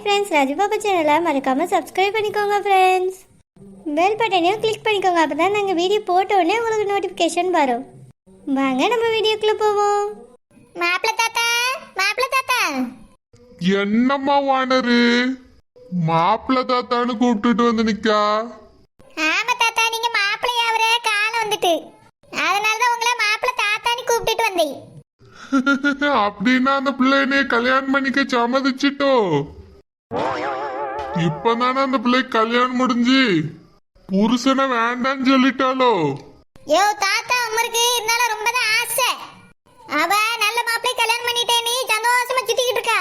Friends, Raju பாப்பா சேனலை மறக்காமல் சப்ஸ்கிரைப் பண்ணிக்கோங்க ஃப்ரெண்ட்ஸ். பெல் பட்டனையும் கிளிக் பண்ணிக்கோங்க. அப்போ தான் நாங்கள் வீடியோ போட்ட உடனே உங்களுக்கு நோட்டிஃபிகேஷன் வரும். வாங்க நம்ம வீடியோக்குள்ளே போவோம். மாப்பிள தாத்தா, மாப்பிள தாத்தா. என்னம்மா வானரு மாப்பிள தாத்தான்னு கூப்பிட்டுட்டு வந்து நிக்கா? ஆமா தாத்தா, நீங்க மாப்பிள்ளையாவரே காலம் வந்துட்டு, அதனாலதான் உங்களை மாப்பிள தாத்தான்னு கூப்பிட்டுட்டு வந்தேன். அப்படின்னா அந்த பிள்ளைய கல்யாணம் பண்ணிக்க சம்மதிச்சிட்டோ? இப்பதானே அந்த பிள்ளை கல்யாணம் முடிஞ்சு புருஷனை வேண்டான்னு சொல்லிட்டாலோ? யோ தாத்தா, உமருக்கு இருந்தாலும் ரொம்ப தான் ஆசை. அவ நல்ல மாப்பிள்ளை கல்யாணம் பண்ணிட்டேன்னு சந்தோஷமா சுத்திக்கிட்டு இருக்கா.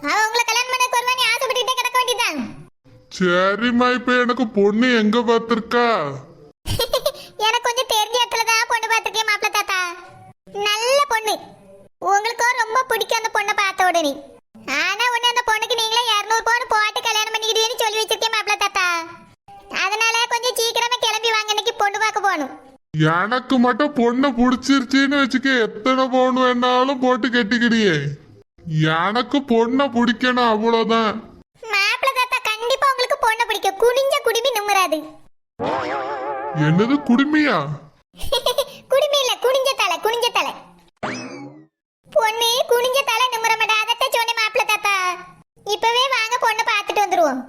அவ உங்களை கல்யாணம் பண்ண வருவானி ஆசைப்பட்டுட்டே கிடக்க வேண்டியதான். சரிம்மா, இப்ப எனக்கு பொண்ணு எங்க பார்த்திருக்கா? எனக்கு கொஞ்சம் தெரிஞ்ச இடத்துல தான் பொண்ணு பார்த்துருக்கேன் மாப்பிள தாத்தா. நல்ல பொண்ணு, உங்களுக்கும் ரொம்ப பிடிக்கும் அந்த பொண்ணை பார்த்த உடனே. ஆனா உடனே அந்த பொண்ணுக்கு நீங்களே 200 பவுன் போட்டு கல்யாணம் பண்ணிக்கிட்டீங்கன்னு சொல்லி வச்சிருக்கேன் மாப்பிள தாத்தா. அதனால கொஞ்சம் சீக்கிரமா கிளம்பி வாங்க, இன்னைக்கு பொண்ணு பார்க்க போகணும். எனக்கு மட்டும் பொண்ணை பிடிச்சிருச்சுன்னு வச்சுக்க, எத்தனை பவுன் வேணாலும் போட்டு கட்டிக்கிடியே. எனக்கு பொண்ணை பிடிக்கணும், அவ்வளவுதான். மாப்பிள தாத்தா, கண்டிப்பா உங்களுக்கு பொண்ணை பிடிக்கும். குனிஞ்ச குடுமி நிம்மராது. என்னது குடுமியா? குடுமி இல்ல, குனிஞ்ச தலை, குனிஞ்ச தலை. பொண்ணு குனிஞ்ச தலை நிம்மர மாட்டா. அதட்ட சொன்னே மாப்பிள தாத்தா. இப்பவே வாங்க பொண்ணை பார்த்துட்டு வந்துருவோம்.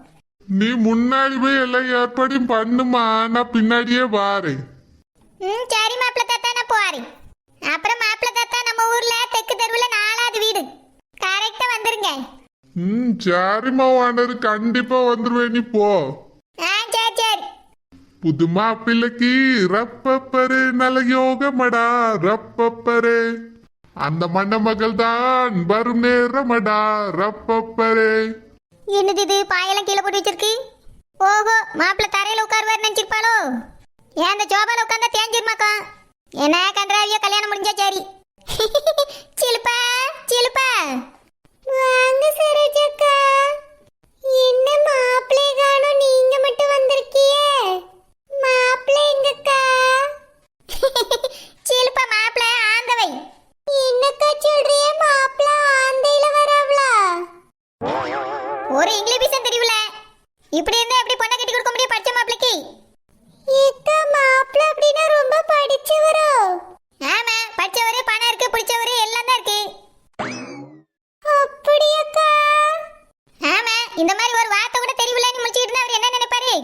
நீ முன்னாடி போய் எல்லாம் ஏற்பாடும் பண்ணுமா, நான் பின்னாடியே வாரு. சரி மாப்பிள தாத்தா, நான் போறேன். அப்புறம் மாப்பிள தாத்தா, நம்ம ஊர்ல தெற்கு தெருவுல 4வது வீடு, கரெக்டா வந்துருங்க. சரிம்மா வாண்டரு, கண்டிப்பா வந்துருவேன். நீ போ. சரி சரி. புது மாப்பிள்ளைக்கு ரப்பப்பரு நல்ல யோகமடா, ரப்பப்பரு அந்த மணமகள் தான் வரும் நேரமடா, ரப்பப்பரு. என்னது இது, பாயெல்லாம் கீழே போட்டு வச்சிருக்கு? ஓஹோ, மாப்பிள தரையில உட்காருவாரு நினைச்சிருப்பாளோ? ஏன் அந்த ஜோபால உட்காந்தா தேஞ்சிருமாக்கா? என்ன கன்றாவியோ, கல்யாணம் முடிஞ்சா சரி. சிலுப்பா சிலுப்பா. வாங்க சரோஜாக்கா. என்ன மாப்பிளை காணோம், நீங்க மட்டும் வந்திருக்கியே? மாப்பிளை எங்கக்கா? சிலுப்பா, மாப்பிளை ஆந்தவை. என்னக்கா சொல்றியே, மாப்பிளை ஆந்தையில வராவளா? ஒரு இங்கிலீஷ் தெரியல. இப்படி இருந்தா எப்படி பொண்ணை கட்டி கொடுக்க முடியும் படிச்ச மாப்பிளைக்கு? ஏக்கா, மாப்பிளை அப்படின்னா ரொம்ப படிச்சவரோ? ஆமா, படிச்சவரு, பணம் இருக்கு, பிடிச்சவரு, எல்லாம் தான் இருக்கு. அப்படியாக்கா? ஆமா, இந்த மாதிரி ஒரு வார்த்தை கூட தெரியல நீ முடிச்சிட்டு இருந்தா அவர் என்ன நினைப்பாரு?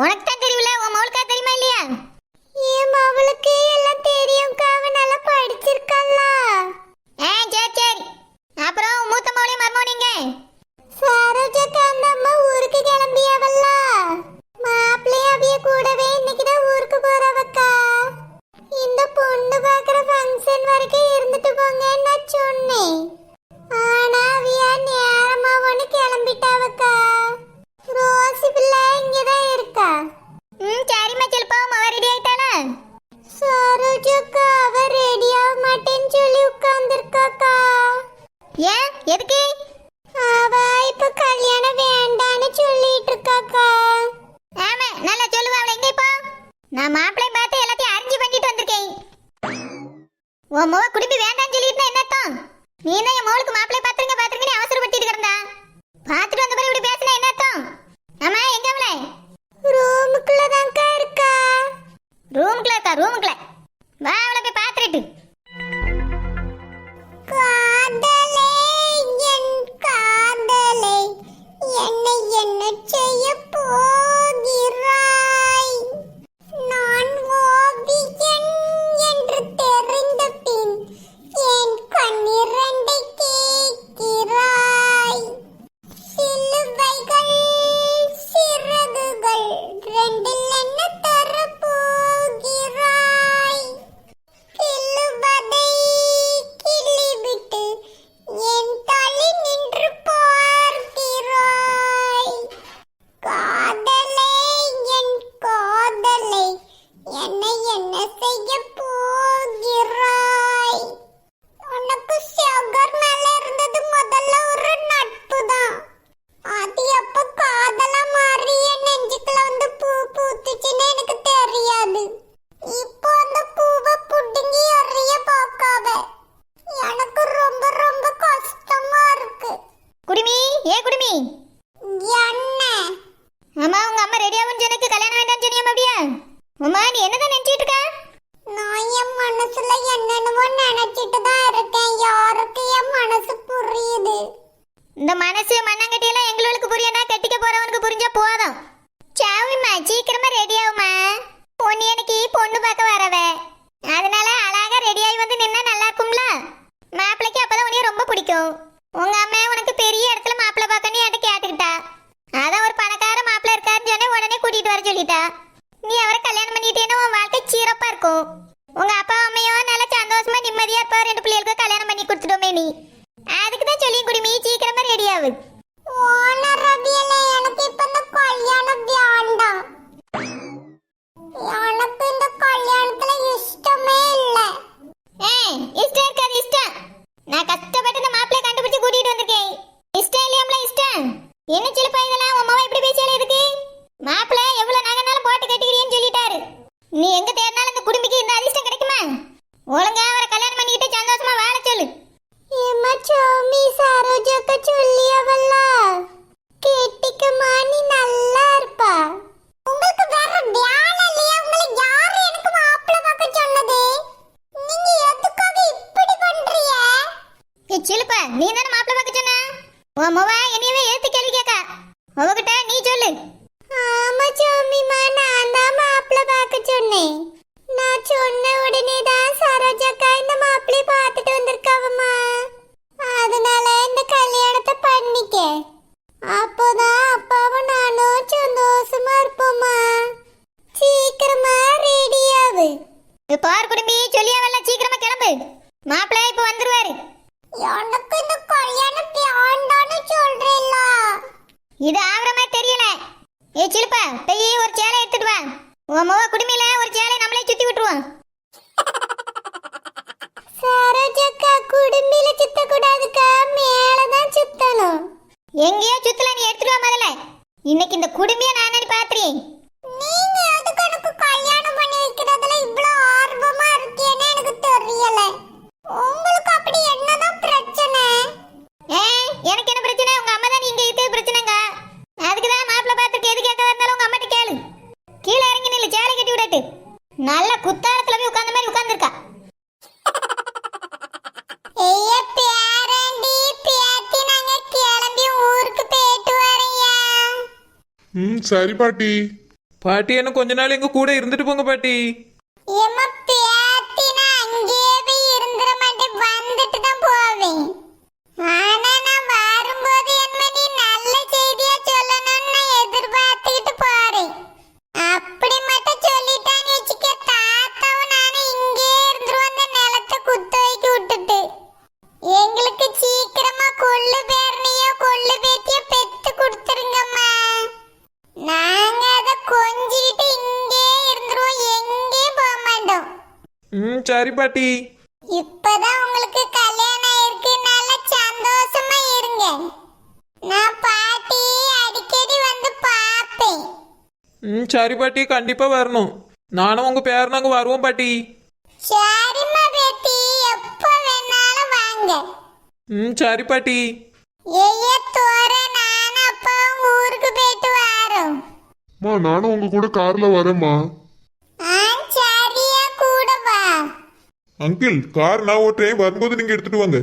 உனக்கு தான் தெரியல, உன் மவுளுக்கா தெரியுமா இல்லையா? என் மவுளுக்கு எல்லாம் தெரியும்க்கா, அவ நல்லா படிச்சிருக்கல்ல. சரி சரி. அப்புறம் மூத்த மவுளையும் மருமவனிங்க சரோஜாக்கா, அந்த அம்மா ஊருக்கு கிளம்பியாவல்ல. மாப்பிள்ளைய அவிய கூடவே இன்னைக்குதான் ஊருக்கு போறவக்கா. இந்த பொண்ணு பாக்குற ஃபங்க்ஷன் வரைக்கும் இருந்துட்டு போங்கன்னு நான் சொன்னேன். ஆனா அவிய நேரமா ஒண்ணு கிளம்பிட்டாவக்கா. ரோசி பிள்ளை இங்கதான் இருக்கா. சரிம்மா செல்பா, அவ ரெடி ஆயிட்டாளா? சரோஜாக்கா, அவ ரெடி ஆக மாட்டேன்னு சொல்லி உட்கார்ந்துருக்காக்கா. ஏன், எதுக்கு? அவ இப்ப கல்யாணம் வேண்டான்னு சொல்லிட்டு இருக்காக்கா. ஆமா, நல்லா சொல்லுவா. அவளை எங்க இப்போ? நான் மாப்பிள்ளை பார்த்து எல்லாத்தையும் அரேஞ்ச் பண்ணிட்டு வந்திருக்கேன். உன் மோவ குடும்பி வேண்டான்னு சொல்லிட்டு என்ன அர்த்தம்? நீ என்ன என் மோளுக்கு மாப்பிள்ளை பாத்துருங்கன்னு அவசரப்பட்டு கிடந்தா? பார்த்துட்டு வந்த பிறகு இப்படி பேசினா என்ன அர்த்தம்? ஆமா, எங்க அவளை? ரூமுக்குள்ள தான்க்கா இருக்கா. ரூமுக்குள்ள இருக்கா? ரூமுக்குள்ள வா, அவளை போய் பாத்துட்டு. காதலே என் காதலே, என்னை என்ன செய்ய போகிறாய்? நான் ஓவியன் என்று தெரிந்த பின் என் கண்ணிரண்டை கேட்கிறாய். சிலுவைகள் சிறகுகள் ரெண்டில் என்ன தரப்போகிறாய்? கிள்ளுவதை கிள்ளிவிட்டு என் தலை நின்று பார்க்கிறாய். காதலே என் காதலே, என்னை என்ன செய்ய போகிறாய்? உனக்கு சுகர் மேல இருந்தது முதல்ல ஒரு நட்பு தான். அது எப்ப காதலா மாறி என் நெஞ்சுக்குள்ள வந்து பூ பூத்துச்சுன்னு எனக்கு தெரியாது. இப்போ அந்த பூவை புடுங்கி எறிய பார்க்காத. எனக்கு ரொம்ப ரொம்ப கஷ்டமா இருக்கு. குடுமி, ஏ குடுமி, மனசு மண்ணங்கட்டி எல்லாம் எங்களுக்கு புரியண்டா, கட்டிக்க போறவனுக்கு புரிஞ்சா போதும். சாவிம்மா சீக்கிரமா ரெடி ஆகுமா, பொண்ணு எனக்கு பொண்ணு பார்க்க வரவ, அதனால அழகா ரெடி ஆகி வந்து நின்னா நல்லா இருக்கும்ல. மாப்பிள்ளைக்கு அப்பதான் உன்னைய ரொம்ப பிடிக்கும். உங்க அம்மா உனக்கு பெரிய இடத்துல மாப்பிள்ளை பார்க்கணும் என்கிட்ட கேட்டுக்கிட்டா. அதான் ஒரு பணக்கார மாப்பிள்ளை இருக்காருன்னு சொன்னே உடனே கூட்டிட்டு வர சொல்லிட்டா. நீ அவரை கல்யாணம் பண்ணிட்டேன்னா உன் வாழ்க்கை சீரப்பா இருக்கும். உங்க அப்பா அம்மையும் நல்லா சந்தோஷமா நிம்மதியா இருப்பா. 2 பிள்ளைகளுக்கு கல்யாணம் பண்ணி கொடுத்துட்டோமே நீ. அதுக்கு தான் சொல்லி குடுமி சீக்கிரமா ரெடி ஆகு. எனக்கு இப்ப இந்த கல்யாணம் வேண்டாம். எனக்கு இந்த கல்யாணத்துல இஷ்டமே இல்ல. இஷ்டம் இருக்காது இஷ்டம். நான் கஷ்டப்பட்டு இந்த மாப்பிள்ளை கண்டுபிடிச்சு கூட்டிட்டு வந்திருக்கேன். இஷ்டம் இல்லையாம்ல இஷ்டம். என்ன சிலப்பா இதெல்லாம் உன் மாமா இப்படி பேசியாலே இருக்கு. மாப்பிள்ளை எவ்வளவு நகைனாலும் போட்டு கட்டிக்கிறீன்னு சொல்லிட்டாரு. நீ எங்க தேடினாலும் இந்த குடும்பிக்கு இந்த அதிர்ஷ்டம் கிடைக்குமா? ஒழுங்கா அவரை கல்யாணம் பண்ணிக்கிட்டு சந்தோஷமா வாழ சொல்லு. ஏம்மா சௌமி சரோஜாக்க சொல்லியவல்ல, கேட்டிக்கமா நீ நல்லா இருப்பா. உங்களுக்கு வேற வேலை இல்லையா? உங்களை யாரு எனக்கு மாப்பிள்ளை பார்க்க சொன்னது? நீங்க எதுக்காக இப்படி பண்றீங்க? சிலப்பா நீ தானே மாப்பிள்ளை பார்க்க சொன்ன. உன் மொவ என்னையவே ஏத்து கேள்வி கேட்க. அவகிட்ட நீ சொல்லு. ஆமா சௌமிமா, நான் தான் மாப்பிள்ளை பார்க்க சொன்னேன். நான் சொன்ன உடனே தான் சரோஜாக்கா இந்த மாப்பிள்ளைய பார்த்துட்டு வந்திருக்காவம்மா. அதனால இந்த கல்யாணத்தை பண்ணிக்க. அப்போதான் அப்பாவும் நானும் சந்தோஷமா இருப்போம்மா. சீக்கிரமா ரெடி ஆகு. பார் குடும்பி சொல்லியாவல்ல, சீக்கிரமா கிளம்பு. மாப்பிள்ளை இப்ப வந்துருவாரு. எனக்கு இந்த கல்யாணம் வேண்டான்னு சொல்றேல்ல. இது ஆவற மாதிரி தெரியல. சிலுப்பா போய் ஒரு சேலை எடுத்துட்டு வா. உன் மொவ குடுமியில ஒரு சேலை நம்மளே சுத்தி விட்டுருவோம். சரோஜாக்கா குடும்பில சுத்த கூடாதுக்கா, மேலதான் சுத்தணும். எங்கேயோ சுத்தல, நீ எடுத்துட்டு வா முதல்ல. இன்னைக்கு இந்த குடும்பிய நான் பாத்துறேன். நீங்க எதுக்கு எனக்கு கல்யாணம் பண்ணி வைக்கிறதுல இவ்வளவு ஆர்வமா இருக்கேன்னு எனக்கு தெரியல. உங்களுக்கு அப்படி என்னதான் பிரச்சனை? எனக்கு என்ன பிரச்சனை? உங்க அம்மா தான் இங்க இருக்க பிரச்சனைங்க. அதுக்குதான் மாப்பிள்ளை பார்த்துருக்கு. எது கேட்க இருந்தாலும் உங்க அம்மாட்ட கேளு. கீழே இறங்கி நில்லு, சேலை கட்டி விடட்டு. நல்ல குத்தாலத்துல போய் உட்கார்ந்த மாதிரி உட்கார்ந்துருக்கா. ஐயா பேரண்டி பேத்தி, நாங்க கிளம்பி ஊருக்கு போயிட்டு வரையா. சரி பாட்டி. பாட்டி என்ன கொஞ்ச நாள் எங்க கூட இருந்துட்டு போங்க பாட்டி. ஏம்மா பேத்தி, நான் அங்கேயே போய் இருந்துட மாட்டேன், வந்துட்டு தான் போவேன். ஆனா நான் வரும்போது என்ன நீ நல்ல செய்தியா சொல்லணும்னு நான் எதிர்பார்த்துக்கிட்டு போறேன். அப்படி மட்டும் சொல்லிட்டான்னு வச்சுக்க, தாத்தாவும் நானும் இங்கே இருந்துருவோம். அந்த நிலத்தை குத்த வைக்க விட்டுட்டு எங்களுக்கு சீக்கிரமா கொள்ளு பேரனையோ கொள்ளு பேத்தியோ பெத்து கொடுத்துருங்கம்மா. நாங்க அதை கொஞ்சிக்கிட்டு இங்கே இருந்துருவோம், எங்கேயும் போக மாட்டோம். சரி பாட்டி. இப்பதான் உங்களுக்கு கல்யாணம் ஆயிருக்கு, நல்ல சந்தோஷமா இருங்க. நான் பாட்டி அடிக்கடி வந்து பார்ப்பேன். சரி பாட்டி, கண்டிப்பா வரணும். நானும் உங்க பேரனாங்க வருவோம் பாட்டி. சரிம்மா பேத்தி, எப்போ வேணாலும் வாங்க. சரி பாட்டி. ஐயா தோற, நானும் அப்பாவும் ஊருக்கு போயிட்டு வரோம். நானும் உங்க கூட கார்ல வரேம்மா. சரியா கூட வா. அங்கிள் கார் நான் ஓட்டுறேன், வரும்போது நீங்க எடுத்துட்டு வாங்க.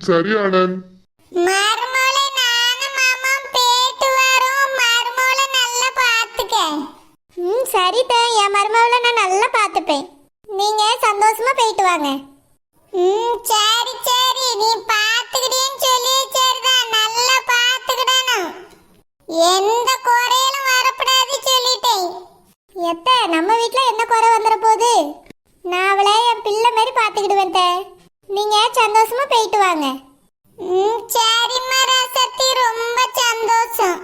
சரி ஆனந்த். மருமோளே, நானும் மாமாவும் போயிட்டு வரோம். மருமோளை நல்லா பார்த்துக்க. சரிதா, என் மருமகளை நான் நல்லா பார்த்துப்பேன். நீங்க சந்தோஷமா போயிட்டு வாங்க. சரி சரி, நீ பார்த்துக்கிட்டேன்னு சொல்லி சரிதான், நல்லா பார்த்துக்கிடணும். எந்த குறையிலும் வரப்படாது சொல்லிட்டேன். எத்த நம்ம வீட்ல என்ன குறை வந்துட போகுது? நான் அவளை என் பிள்ளை மாதிரி பார்த்துக்கிடுவேன். நீங்க சந்தோஷமா போயிட்டு வாங்க. சரிம்மா ராசத்தி, ரொம்ப சந்தோஷம்.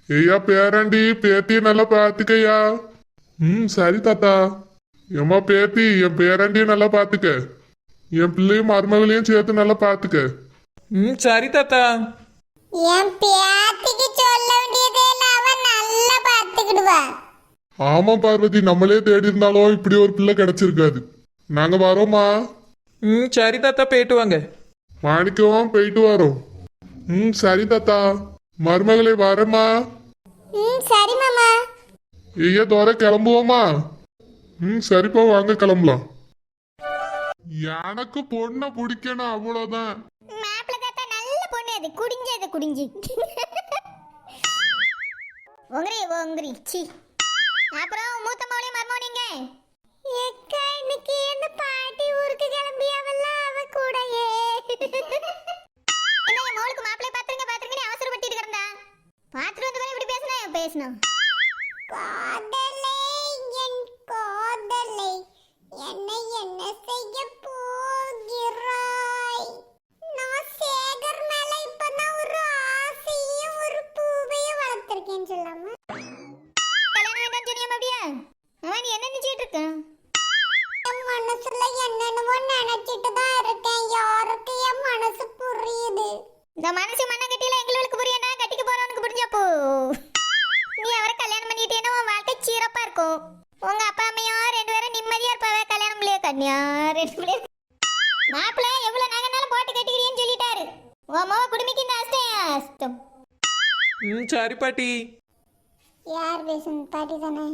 ஐயா பேரண்டி பேத்தி நல்லா பாத்துக்கய்யா. சரி தாத்தா. ஏம்மா பேத்தி, என் பேரண்டியும் நல்லா பாத்துக்க, என் பிள்ளையும் மருமகளையும் சேர்த்து நல்லா பாத்துக்க. சரி தாத்தா. என் பேத்திக்கு சொல்ல வேண்டியதே இல்ல, அவ நல்லா பார்த்துக்கிடுவா. ஆமா பார்வதி, நம்மளே தேடி இருந்தாலும் இப்படி ஒரு பிள்ளை கிடைச்சிருக்காது. நாங்க வரோமா. சரி தாத்தா, போயிட்டு வாங்க. மாணிக்கம் போயிட்டு வரோம். சரி தாத்தா. மருமகளே வரேம்மா. சரி மாமா. ஐயா தோற கிளம்புவோமா? சரிப்பா, வாங்க கிளம்பலாம். எனக்கு பொண்ணை பிடிக்கணும், அவ்வளவுதான். மாப்பிள்ளை தாத்தா நல்ல பொண்ணு அது. குடிஞ்சது குடிஞ்சது குடிஞ்சு ஒங்கரி ஒங்கரி சி அப்புறம் மூத்த மவளையும் மருமவனிங்க எக்கா இன்னைக்கு அந்த பாட்டி ஊருக்கு கிளம்பியாவல்ல அவ கூடயே என்ன என் மவளுக்கு மாப்பிள்ளை பாத்துருங்க அவசரப்பட்டு கிடந்தா பாத்துட்டு வந்து இப்படி பேசணும் காதலே என் காதலே என்னை என்ன செய்ய போகிறாய் நான் சேகர் மேல இப்பதான் ஒரு ஆசையும் ஒரு பூவையும் வளர்த்திருக்கேன்னு சொல்லாம கல்யாணம் வேண்டாம் சொன்னியா அப்படியா அவன் நீ என்ன நினைச்சிட்டு இருக்க என் மனசுல என்னென்னவோ நினைச்சிட்டு தான் இருக்கேன் யாருக்கு என் மனசு புரியுது இந்த மனசு மண்ண கட்டியில எங்களுக்கு புரியனா கட்டிக்கு போறவனுக்கு புரிஞ்சப்போ நீ அவரை கல்யாணம் பண்ணிட்டேன்னா உன் வாழ்க்கை சீரப்பா இருக்கும் உங்க அப்பா அம்மையும் 2 பேரும் நிம்மதியா இருப்பாவே கல்யாணம் பிள்ளைய கன்னியா 2 பிள்ளைய மாப்பிள்ளை எவ்வளவு நகைனாலும் போட்டு கட்டிக்கிறீன்னு சொல்லிட்டாரு உன் மோவ குடுமிக்கு இந்த அஷ்டம் ம் சரி பாட்டி யார் பேசும் பாட்டி தானே